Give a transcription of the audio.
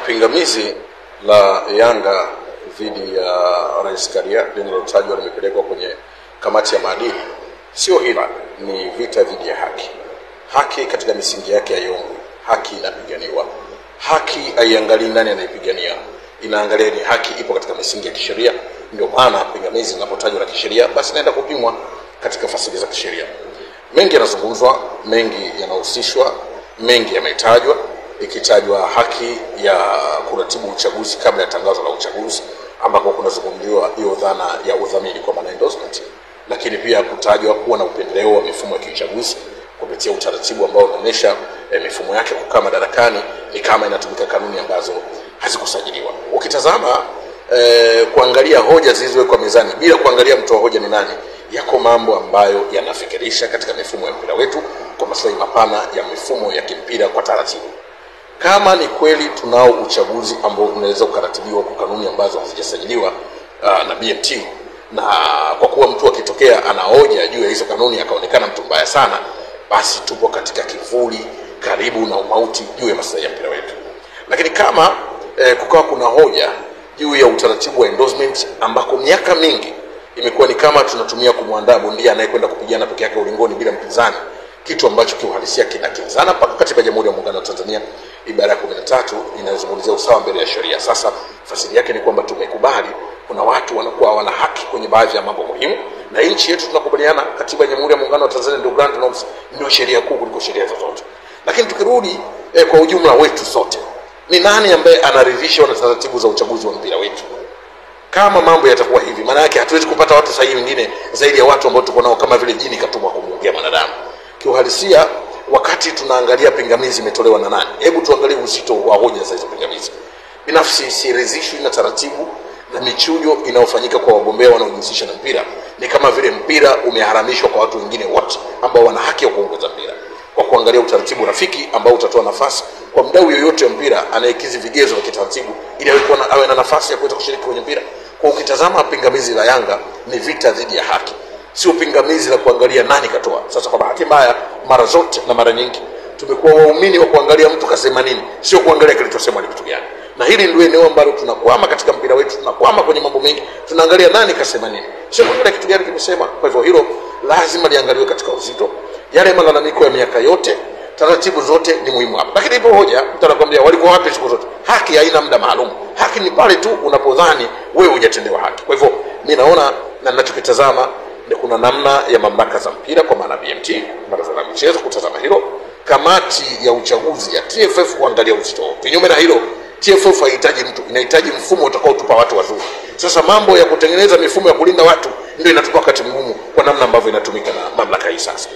Pingamizi la Yanga dhidi ya Rais Karia linalotajwa limepelekwa kwenye kamati ya maadili sio hila, ni vita dhidi ya haki. Haki katika misingi yake ya yongo, haki inapiganiwa. Haki haiangalii nani anaipigania, inaangalia ni haki ipo katika misingi ya kisheria. Ndio maana pingamizi linapotajwa la kisheria basi naenda kupimwa katika fasili za kisheria. Mengi yanazungumzwa, mengi yanahusishwa, mengi yametajwa, ikitajwa haki ya kuratibu uchaguzi kabla ya tangazo la uchaguzi, ambako kunazungumziwa hiyo dhana ya udhamini kwa maana endorsement, lakini pia kutajwa kuwa na upendeleo wa mifumo ya kiuchaguzi kupitia utaratibu ambao unaonyesha mifumo yake kukaa madarakani ni kama inatumika kanuni ambazo hazikusajiliwa. Ukitazama kuangalia hoja zilizowekwa mezani bila kuangalia mtu wa hoja ni nani, yako mambo ambayo yanafikirisha katika mifumo ya mpira wetu kwa maslahi mapana ya mifumo ya kimpira kwa taratibu. Kama ni kweli tunao uchaguzi ambao unaweza ukaratibiwa kwa kanuni ambazo hazijasajiliwa na BMT, na kwa kuwa mtu akitokea ana hoja juu ya hizo kanuni akaonekana mtu mbaya sana, basi tupo katika kivuli karibu na umauti juu ya maslahi ya mpira wetu. Lakini kama kukawa kuna hoja juu ya utaratibu wa endorsement ambako miaka mingi imekuwa ni kama tunatumia kumwandaa bondia anayekwenda kupigana peke yake ulingoni bila mpinzani, kitu ambacho kiuhalisia kinakinzana mpaka katiba ya Jamhuri ya Muungano wa Tanzania ibara ya 13 inayozungumzia usawa mbele ya sheria. Sasa fasili yake ni kwamba tumekubali kuna watu wanakuwa wana haki kwenye baadhi ya mambo muhimu, na nchi yetu tunakubaliana katiba ya Jamhuri ya Muungano wa Tanzania ndio grand norms, ndio sheria kuu kuliko sheria zozote. Lakini tukirudi kwa ujumla wetu sote, ni nani ambaye anaridhishwa na taratibu za uchaguzi wa mpira wetu? Kama mambo yatakuwa hivi, maana yake hatuwezi kupata watu sahihi wengine zaidi ya watu ambao tuko nao kama vile jini katumwa kumuongea mwanadamu. Kiuhalisia, wakati tunaangalia pingamizi imetolewa na nani, hebu tuangalie uzito wa hoja za hizo pingamizi. Binafsi siridhishwi na taratibu na michujo inayofanyika kwa wagombea wanaojihusisha na mpira. Ni kama vile mpira umeharamishwa kwa watu wengine wote ambao wana haki ya kuongoza mpira, kwa kuangalia utaratibu rafiki ambao utatoa nafasi kwa mdau yoyote wa mpira anayekizi vigezo vya kitaratibu ili awe na nafasi ya kuweza kushiriki kwenye mpira. Kwa ukitazama pingamizi la Yanga ni vita dhidi ya haki, sio pingamizi la kuangalia nani katoa. Sasa kwa bahati mbaya, mara zote na mara nyingi tumekuwa waumini wa kuangalia mtu kasema nini, sio kuangalia kilichosemwa ni kitu gani. Na hili ndio eneo ambalo tunakwama katika mpira wetu, tunakwama kwenye mambo mengi, tunaangalia nani kasema nini, sio kuangalia kitu gani kimesema. Kwa hivyo hilo lazima liangaliwe katika uzito. Yale malalamiko ya miaka yote, taratibu zote ni muhimu hapa. Lakini ipo hoja, mtu anakuambia walikuwa wapi siku zote? Haki haina muda maalum. Haki ni pale tu unapodhani wewe hujatendewa haki. Kwa hivyo mimi naona na ninachokitazama ni kuna namna ya mamlaka za mpira kwa maana BMT, baraza la michezo, kutazama hilo, kamati ya uchaguzi ya TFF kuangalia uzito. Kinyume na hilo, TFF haihitaji mtu, inahitaji mfumo utakaotupa watu wazuri. Sasa mambo ya kutengeneza mifumo ya kulinda watu ndio inatupa wakati mgumu kwa namna ambavyo inatumika na mamlaka hii sasa.